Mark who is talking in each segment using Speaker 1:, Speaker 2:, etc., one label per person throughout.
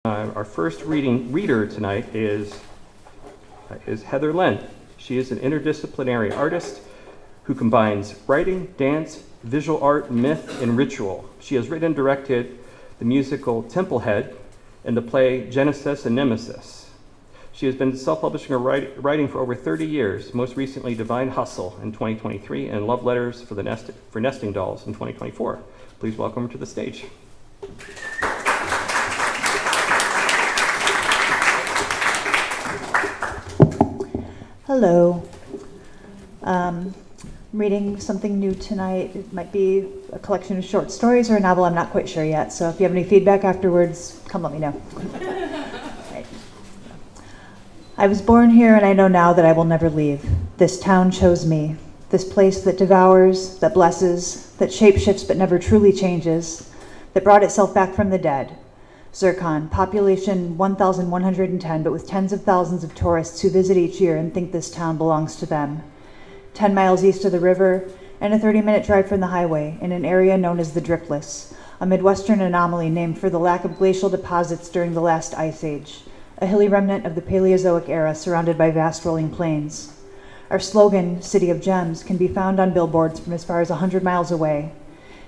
Speaker 1: Our first reader tonight is Heather Lynn. She is an interdisciplinary artist who combines writing, dance, visual art, myth, and ritual. She has written and directed the musical Templehead and the play Genesis Nemesis. She has been self-publishing her writing for over 30 years, most recently Divine Hustle in 2023 and Love Letters for Nesting Dolls in 2024. Please welcome her to the stage.
Speaker 2: Hello. I'm reading something new tonight. It might be a collection of short stories or a novel. I'm not quite sure yet. So if you have any feedback afterwards, come let me know. Right. I was born here and I know now that I will never leave. This town chose me. This place that devours, that blesses, that shapeshifts but never truly changes, that brought itself back from the dead. Zircon, population 1,110, but with tens of thousands of tourists who visit each year and think this town belongs to them. 10 miles east of the river and a 30-minute drive from the highway in an area known as the Driftless, a Midwestern anomaly named for the lack of glacial deposits during the last ice age, a hilly remnant of the Paleozoic era surrounded by vast rolling plains. Our slogan, City of Gems, can be found on billboards from as far as 100 miles away.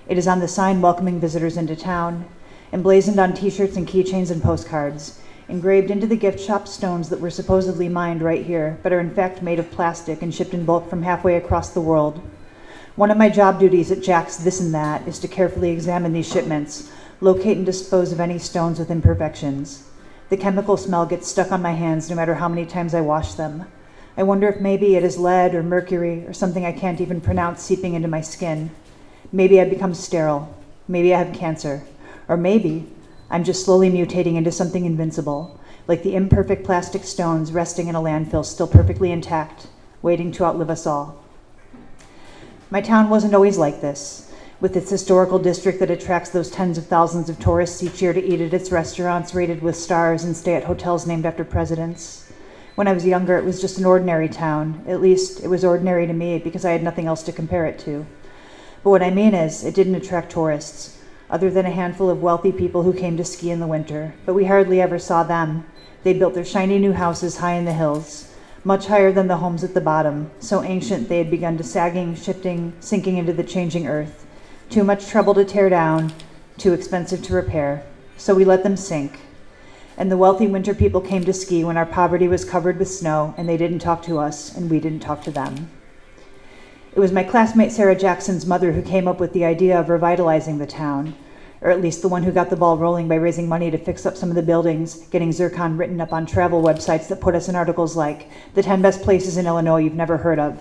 Speaker 2: It is on the sign welcoming visitors into town, emblazoned on t-shirts and keychains and postcards, engraved into the gift shop stones that were supposedly mined right here, but are in fact made of plastic and shipped in bulk from halfway across the world. One of my job duties at Jack's This and That is to carefully examine these shipments, locate and dispose of any stones with imperfections. The chemical smell gets stuck on my hands no matter how many times I wash them. I wonder if maybe it is lead or mercury or something I can't even pronounce seeping into my skin. Maybe I've become sterile. Maybe I have cancer. Or maybe I'm just slowly mutating into something invincible, like the imperfect plastic stones resting in a landfill still perfectly intact, waiting to outlive us all. My town wasn't always like this, with its historical district that attracts those tens of thousands of tourists each year to eat at its restaurants rated with stars and stay at hotels named after presidents. When I was younger, it was just an ordinary town. At least it was ordinary to me because I had nothing else to compare it to. But what I mean is, it didn't attract tourists, other than a handful of wealthy people who came to ski in the winter, but we hardly ever saw them. They built their shiny new houses high in the hills, much higher than the homes at the bottom, so ancient they had begun to sagging, shifting, sinking into the changing earth. Too much trouble to tear down, too expensive to repair, so we let them sink. And the wealthy winter people came to ski when our poverty was covered with snow, and they didn't talk to us, and we didn't talk to them. It was my classmate Sarah Jackson's mother who came up with the idea of revitalizing the town, or at least the one who got the ball rolling by raising money to fix up some of the buildings, getting Zircon written up on travel websites that put us in articles like, the 10 best places in Illinois you've never heard of.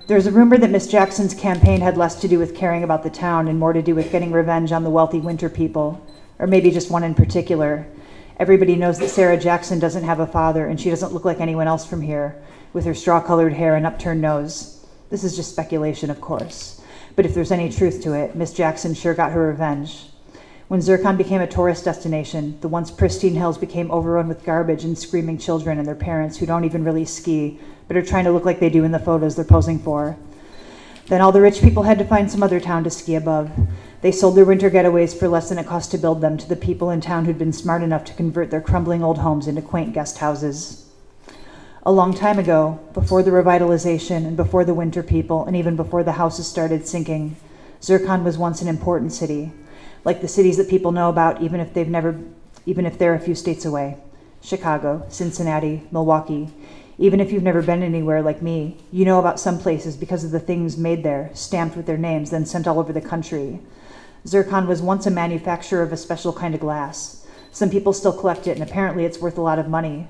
Speaker 2: There's a rumor that Miss Jackson's campaign had less to do with caring about the town and more to do with getting revenge on the wealthy winter people, or maybe just one in particular. Everybody knows that Sarah Jackson doesn't have a father, and she doesn't look like anyone else from here, with her straw-colored hair and upturned nose. This is just speculation, of course. But if there's any truth to it, Miss Jackson sure got her revenge. When Zircon became a tourist destination, the once pristine hills became overrun with garbage and screaming children and their parents who don't even really ski, but are trying to look like they do in the photos they're posing for. Then all the rich people had to find some other town to ski above. They sold their winter getaways for less than it cost to build them to the people in town who'd been smart enough to convert their crumbling old homes into quaint guest houses. A long time ago, before the revitalization and before the winter people and even before the houses started sinking, Zircon was once an important city, like the cities that people know about even if they're a few states away. Chicago, Cincinnati, Milwaukee. Even if you've never been anywhere like me, you know about some places because of the things made there, stamped with their names, then sent all over the country. Zircon was once a manufacturer of a special kind of glass. Some people still collect it, and apparently it's worth a lot of money.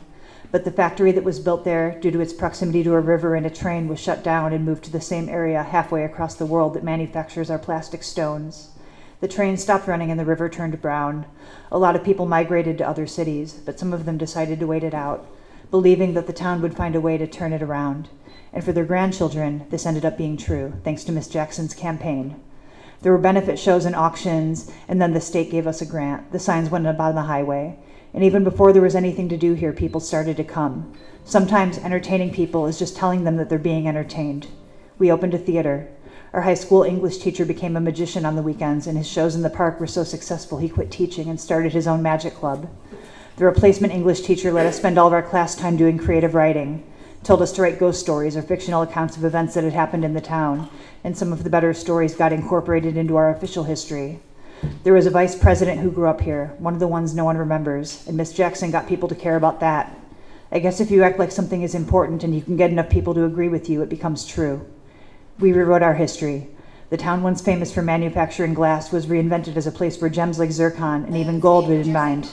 Speaker 2: But the factory that was built there, due to its proximity to a river and a train, was shut down and moved to the same area halfway across the world that manufactures our plastic stones. The train stopped running and the river turned brown. A lot of people migrated to other cities, but some of them decided to wait it out, believing that the town would find a way to turn it around. And for their grandchildren, this ended up being true, thanks to Miss Jackson's campaign. There were benefit shows and auctions, and then the state gave us a grant. The signs went up on the highway. And even before there was anything to do here, people started to come. Sometimes entertaining people is just telling them that they're being entertained. We opened a theater. Our high school English teacher became a magician on the weekends, and his shows in the park were so successful he quit teaching and started his own magic club. The replacement English teacher let us spend all of our class time doing creative writing, told us to write ghost stories or fictional accounts of events that had happened in the town, and some of the better stories got incorporated into our official history. There was a vice president who grew up here, one of the ones no one remembers, and Miss Jackson got people to care about that. I guess if you act like something is important and you can get enough people to agree with you, it becomes true. We rewrote our history. The town once famous for manufacturing glass was reinvented as a place where gems like zircon and even gold were mined.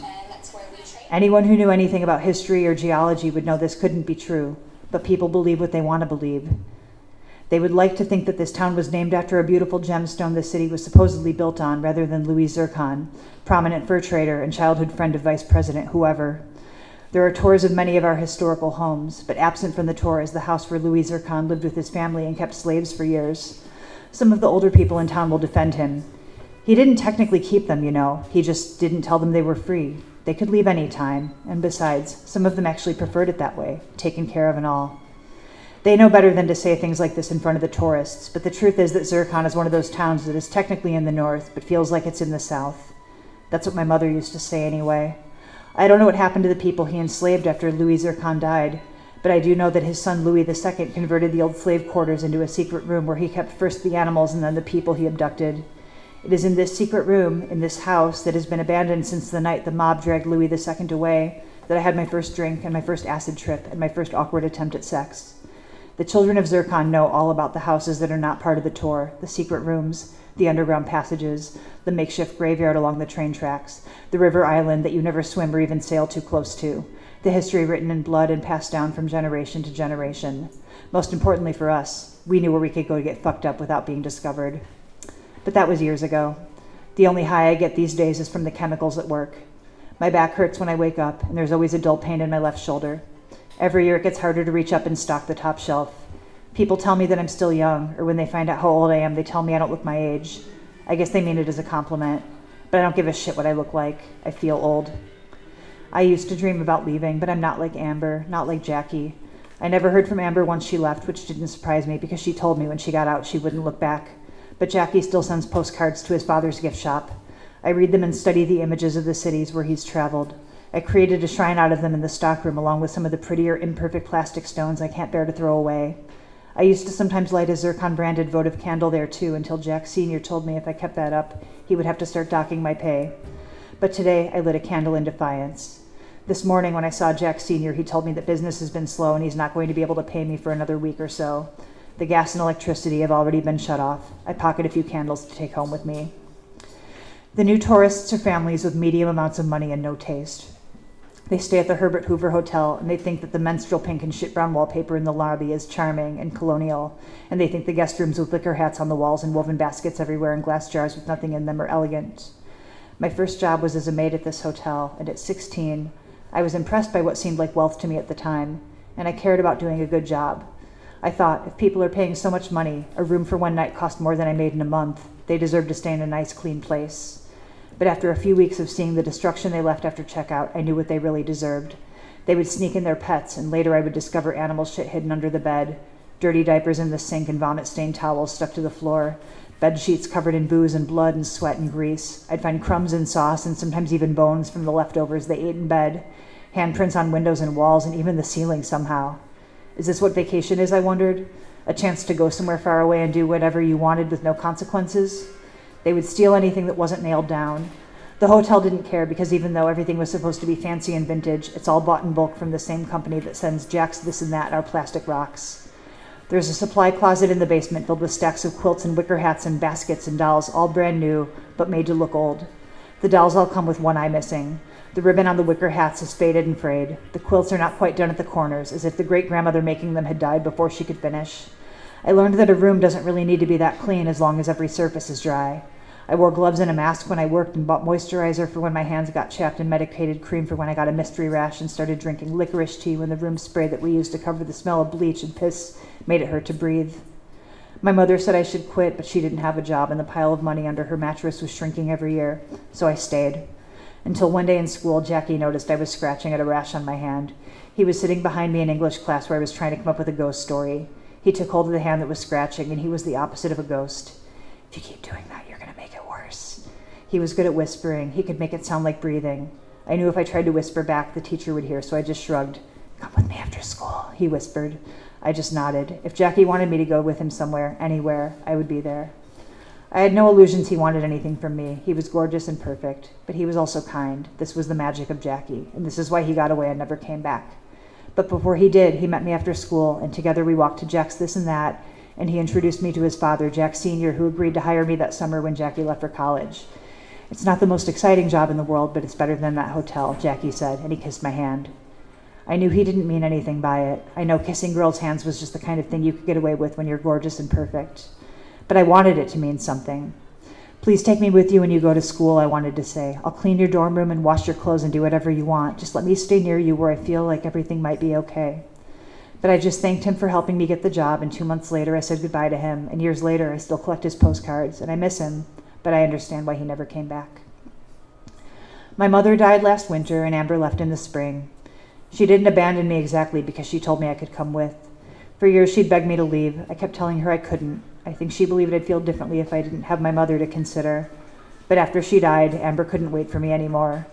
Speaker 2: Anyone who knew anything about history or geology would know this couldn't be true, but people believe what they want to believe. They would like to think that this town was named after a beautiful gemstone the city was supposedly built on, rather than Louis Zircon, prominent fur trader and childhood friend of Vice President whoever. There are tours of many of our historical homes, but absent from the tour is the house where Louis Zircon lived with his family and kept slaves for years. Some of the older people in town will defend him. He didn't technically keep them, you know. He just didn't tell them they were free. They could leave any time, and besides, some of them actually preferred it that way, taken care of and all. They know better than to say things like this in front of the tourists, but the truth is that Zircon is one of those towns that is technically in the north, but feels like it's in the south. That's what my mother used to say anyway. I don't know what happened to the people he enslaved after Louis Zircon died, but I do know that his son Louis II converted the old slave quarters into a secret room where he kept first the animals and then the people he abducted. It is in this secret room, in this house that has been abandoned since the night the mob dragged Louis II away, that I had my first drink and my first acid trip and my first awkward attempt at sex. The children of Zircon know all about the houses that are not part of the tour, the secret rooms, the underground passages, the makeshift graveyard along the train tracks, the river island that you never swim or even sail too close to, the history written in blood and passed down from generation to generation. Most importantly for us, we knew where we could go to get fucked up without being discovered. But that was years ago. The only high I get these days is from the chemicals at work. My back hurts when I wake up, and there's always a dull pain in my left shoulder. Every year it gets harder to reach up and stock the top shelf. People tell me that I'm still young, or when they find out how old I am, they tell me I don't look my age. I guess they mean it as a compliment, but I don't give a shit what I look like. I feel old. I used to dream about leaving, but I'm not like Amber, not like Jackie. I never heard from Amber once she left, which didn't surprise me because she told me when she got out she wouldn't look back. But Jackie still sends postcards to his father's gift shop. I read them and study the images of the cities where he's traveled. I created a shrine out of them in the stockroom along with some of the prettier, imperfect plastic stones I can't bear to throw away. I used to sometimes light a Zircon-branded votive candle there too until Jack Sr. told me if I kept that up, he would have to start docking my pay. But today I lit a candle in defiance. This morning when I saw Jack Sr., he told me that business has been slow and he's not going to be able to pay me for another week or so. The gas and electricity have already been shut off. I pocket a few candles to take home with me. The new tourists are families with medium amounts of money and no taste. They stay at the Herbert Hoover Hotel, and they think that the menstrual pink and shit brown wallpaper in the lobby is charming and colonial, and they think the guest rooms with wicker hats on the walls and woven baskets everywhere and glass jars with nothing in them are elegant. My first job was as a maid at this hotel, and at 16, I was impressed by what seemed like wealth to me at the time, and I cared about doing a good job. I thought, if people are paying so much money, a room for one night cost more than I made in a month, they deserve to stay in a nice, clean place. But after a few weeks of seeing the destruction they left after checkout, I knew what they really deserved. They would sneak in their pets, and later I would discover animal shit hidden under the bed, dirty diapers in the sink and vomit-stained towels stuck to the floor, bed sheets covered in booze and blood and sweat and grease. I'd find crumbs and sauce and sometimes even bones from the leftovers they ate in bed, handprints on windows and walls and even the ceiling somehow. Is this what vacation is, I wondered? A chance to go somewhere far away and do whatever you wanted with no consequences? They would steal anything that wasn't nailed down. The hotel didn't care because even though everything was supposed to be fancy and vintage, it's all bought in bulk from the same company that sends Jack's this and that our plastic rocks. There's a supply closet in the basement filled with stacks of quilts and wicker hats and baskets and dolls, all brand new, but made to look old. The dolls all come with one eye missing. The ribbon on the wicker hats is faded and frayed. The quilts are not quite done at the corners, as if the great-grandmother making them had died before she could finish. I learned that a room doesn't really need to be that clean as long as every surface is dry. I wore gloves and a mask when I worked and bought moisturizer for when my hands got chapped and medicated cream for when I got a mystery rash and started drinking licorice tea when the room spray that we used to cover the smell of bleach and piss made it hurt to breathe. My mother said I should quit, but she didn't have a job and the pile of money under her mattress was shrinking every year, so I stayed. Until one day in school, Jackie noticed I was scratching at a rash on my hand. He was sitting behind me in English class where I was trying to come up with a ghost story. He took hold of the hand that was scratching, and he was the opposite of a ghost. "If you keep doing that, you're going to make it worse." He was good at whispering. He could make it sound like breathing. I knew if I tried to whisper back, the teacher would hear, so I just shrugged. "Come with me after school," he whispered. I just nodded. If Jackie wanted me to go with him somewhere, anywhere, I would be there. I had no illusions he wanted anything from me. He was gorgeous and perfect, but he was also kind. This was the magic of Jackie, and this is why he got away and never came back. But before he did, he met me after school, and together we walked to Jack's This and That, and he introduced me to his father, Jack Sr., who agreed to hire me that summer when Jackie left for college. "It's not the most exciting job in the world, but it's better than that hotel," Jackie said, and he kissed my hand. I knew he didn't mean anything by it. I know kissing girls' hands was just the kind of thing you could get away with when you're gorgeous and perfect. But I wanted it to mean something. "Please take me with you when you go to school," I wanted to say. "I'll clean your dorm room and wash your clothes and do whatever you want. Just let me stay near you where I feel like everything might be okay." But I just thanked him for helping me get the job, and 2 months later I said goodbye to him, and years later I still collect his postcards, and I miss him, but I understand why he never came back. My mother died last winter, and Amber left in the spring. She didn't abandon me exactly because she told me I could come with. For years she'd begged me to leave. I kept telling her I couldn't. I think she believed I'd feel differently if I didn't have my mother to consider. But after she died, Amber couldn't wait for me anymore.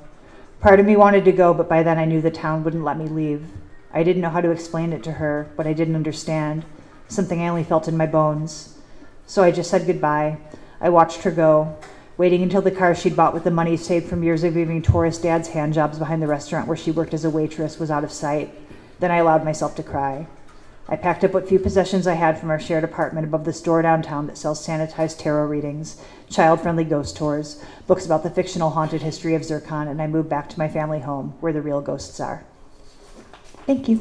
Speaker 2: Part of me wanted to go, but by then I knew the town wouldn't let me leave. I didn't know how to explain it to her, but I didn't understand, something I only felt in my bones. So I just said goodbye. I watched her go, waiting until the car she'd bought with the money saved from years of giving tourist dads hand jobs behind the restaurant where she worked as a waitress was out of sight. Then I allowed myself to cry. I packed up what few possessions I had from our shared apartment above the store downtown that sells sanitized tarot readings, child-friendly ghost tours, books about the fictional haunted history of Zircon, and I moved back to my family home where the real ghosts are. Thank you.